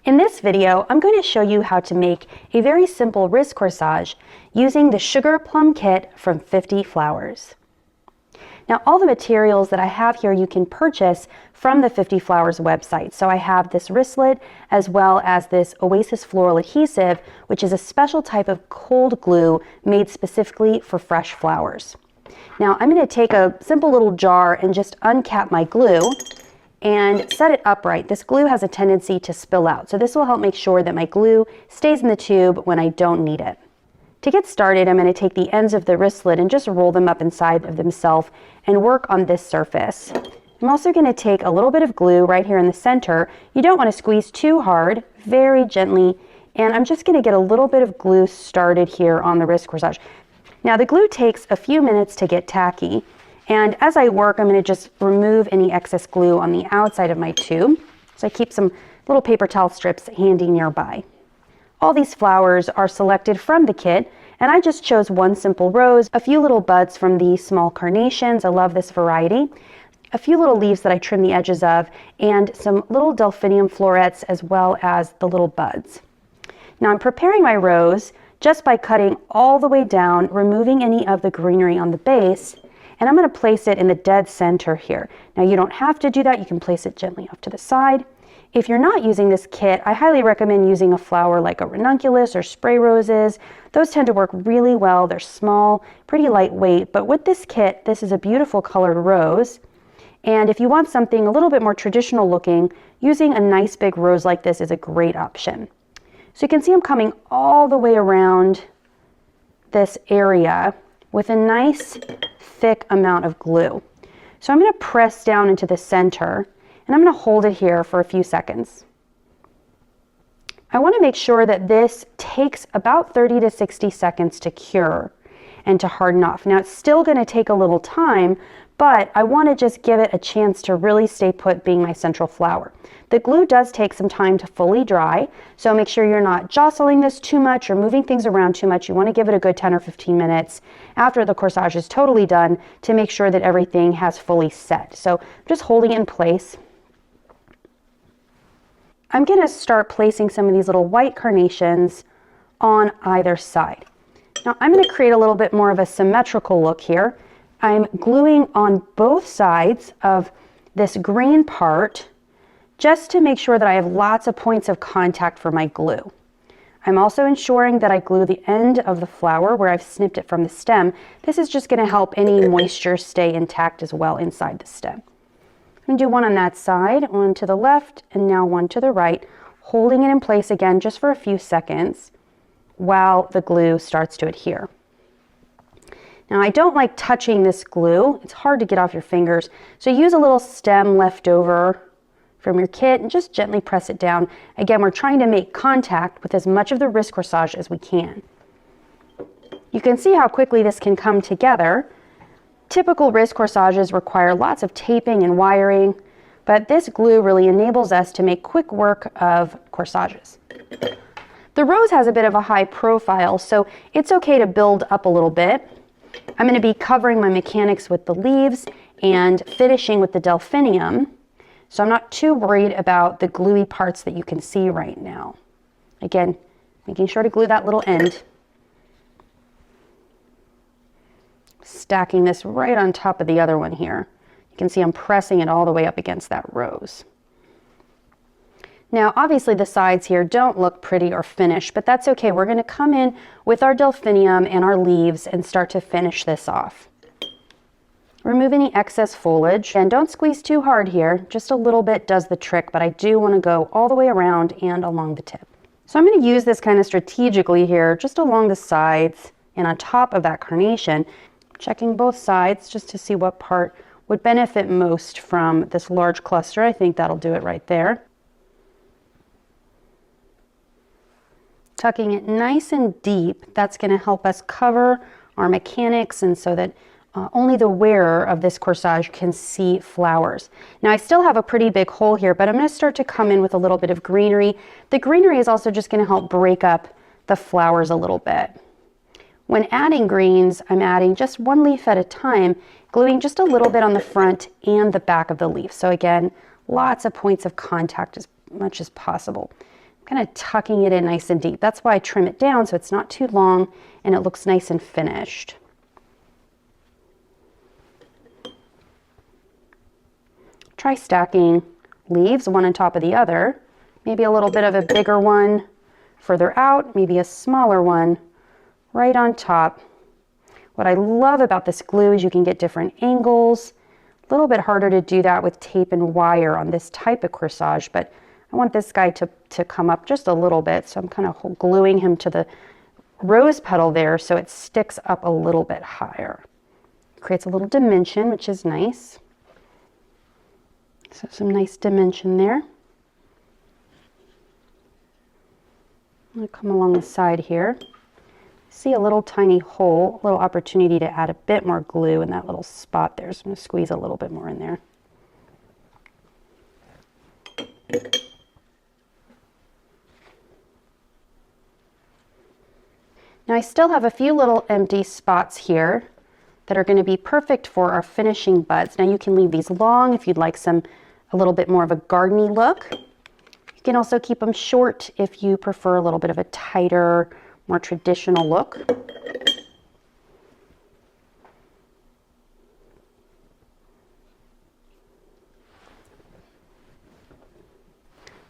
In this video, I'm going to show you how to make a very simple wrist corsage using the Sugar Plum Kit from FiftyFlowers. Now, all the materials that I have here you can purchase from the FiftyFlowers website. So I have this wristlet as well as this Oasis floral adhesive, which is a special type of cold glue made specifically for fresh flowers. Now, I'm going to take a simple little jar and just uncap my glue and set it upright. This glue has a tendency to spill out, so this will help make sure that my glue stays in the tube when I don't need it. To get started, I'm going to take the ends of the wristlet and just roll them up inside of themselves and work on this surface. I'm also going to take a little bit of glue right here in the center. You don't want to squeeze too hard, very gently, and I'm just going to get a little bit of glue started here on the wrist corsage. Now, the glue takes a few minutes to get tacky, and as I work, I'm going to just remove any excess glue on the outside of my tube. So I keep some little paper towel strips handy nearby. All these flowers are selected from the kit, and I just chose one simple rose, a few little buds from the small carnations. I love this variety. A few little leaves that I trim the edges of, and some little delphinium florets as well as the little buds. Now I'm preparing my rose just by cutting all the way down, removing any of the greenery on the base, and I'm going to place it in the dead center here. Now you don't have to do that, you can place it gently off to the side. If you're not using this kit, I highly recommend using a flower like a ranunculus or spray roses. Those tend to work really well. They're small, pretty lightweight, but with this kit, this is a beautiful colored rose. And if you want something a little bit more traditional looking, using a nice big rose like this is a great option. So you can see I'm coming all the way around this area with a nice thick amount of glue. So I'm going to press down into the center, and I'm going to hold it here for a few seconds. I want to make sure that this takes about 30 to 60 seconds to cure and to harden off. Now it's still going to take a little time, but I want to just give it a chance to really stay put being my central flower. The glue does take some time to fully dry, so make sure you're not jostling this too much or moving things around too much. You want to give it a good 10 or 15 minutes after the corsage is totally done to make sure that everything has fully set. So I'm just holding it in place. I'm going to start placing some of these little white carnations on either side. Now I'm going to create a little bit more of a symmetrical look here. I'm gluing on both sides of this green part just to make sure that I have lots of points of contact for my glue. I'm also ensuring that I glue the end of the flower where I've snipped it from the stem. This is just going to help any moisture stay intact as well inside the stem. I'm going to do one on that side, one to the left, and now one to the right, holding it in place again just for a few seconds while the glue starts to adhere. Now I don't like touching this glue. It's hard to get off your fingers. So use a little stem left over from your kit and just gently press it down. Again, we're trying to make contact with as much of the wrist corsage as we can. You can see how quickly this can come together. Typical wrist corsages require lots of taping and wiring, but this glue really enables us to make quick work of corsages. The rose has a bit of a high profile, so it's okay to build up a little bit. I'm going to be covering my mechanics with the leaves and finishing with the delphinium, so I'm not too worried about the gluey parts that you can see right now. Again, making sure to glue that little end. Stacking this right on top of the other one here. You can see I'm pressing it all the way up against that rose. Now, obviously the sides here don't look pretty or finished, but that's okay. We're going to come in with our delphinium and our leaves and start to finish this off. Remove any excess foliage, and don't squeeze too hard here. Just a little bit does the trick, but I do want to go all the way around and along the tip. So I'm going to use this kind of strategically here, just along the sides and on top of that carnation, checking both sides just to see what part would benefit most from this large cluster. I think that'll do it right there. Tucking it nice and deep, that's going to help us cover our mechanics and so that only the wearer of this corsage can see flowers. Now I still have a pretty big hole here, but I'm going to start to come in with a little bit of greenery. The greenery is also just going to help break up the flowers a little bit. When adding greens, I'm adding just one leaf at a time, gluing just a little bit on the front and the back of the leaf. So again, lots of points of contact as much as possible. kind of tucking it in nice and deep. That's why I trim it down so it's not too long and it looks nice and finished. Try stacking leaves one on top of the other. Maybe a little bit of a bigger one further out, maybe a smaller one right on top. What I love about this glue is you can get different angles. A little bit harder to do that with tape and wire on this type of corsage, but I want this guy to come up just a little bit, so I'm kind of gluing him to the rose petal there so it sticks up a little bit higher. Creates a little dimension, which is nice. So some nice dimension there. I'm going to come along the side here. See a little tiny hole, a little opportunity to add a bit more glue in that little spot there. So I'm going to squeeze a little bit more in there. Now I still have a few little empty spots here that are going to be perfect for our finishing buds. Now you can leave these long if you'd like a little bit more of a gardeny look. You can also keep them short if you prefer a little bit of a tighter, more traditional look.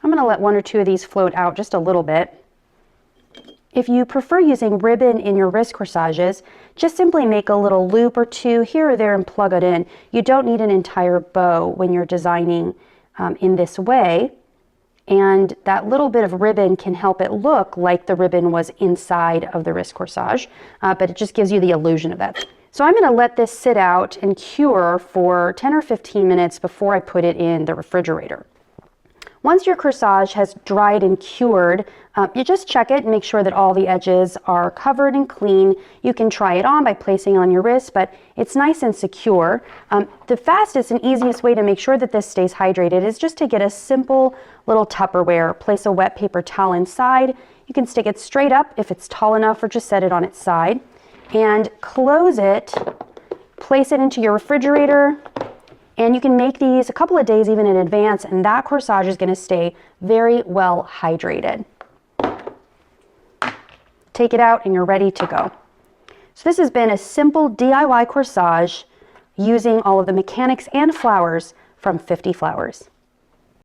I'm going to let one or two of these float out just a little bit. If you prefer using ribbon in your wrist corsages, just simply make a little loop or two here or there and plug it in. You don't need an entire bow when you're designing in this way. And that little bit of ribbon can help it look like the ribbon was inside of the wrist corsage, but it just gives you the illusion of that. So I'm going to let this sit out and cure for 10 or 15 minutes before I put it in the refrigerator. Once your corsage has dried and cured, you just check it and make sure that all the edges are covered and clean. You can try it on by placing it on your wrist, but it's nice and secure. The fastest and easiest way to make sure that this stays hydrated is just to get a simple little Tupperware, place a wet paper towel inside. You can stick it straight up if it's tall enough, or just set it on its side, and close it, place it into your refrigerator. And you can make these a couple of days even in advance, and that corsage is going to stay very well hydrated. Take it out and you're ready to go. So this has been a simple DIY corsage using all of the mechanics and flowers from 50 Flowers.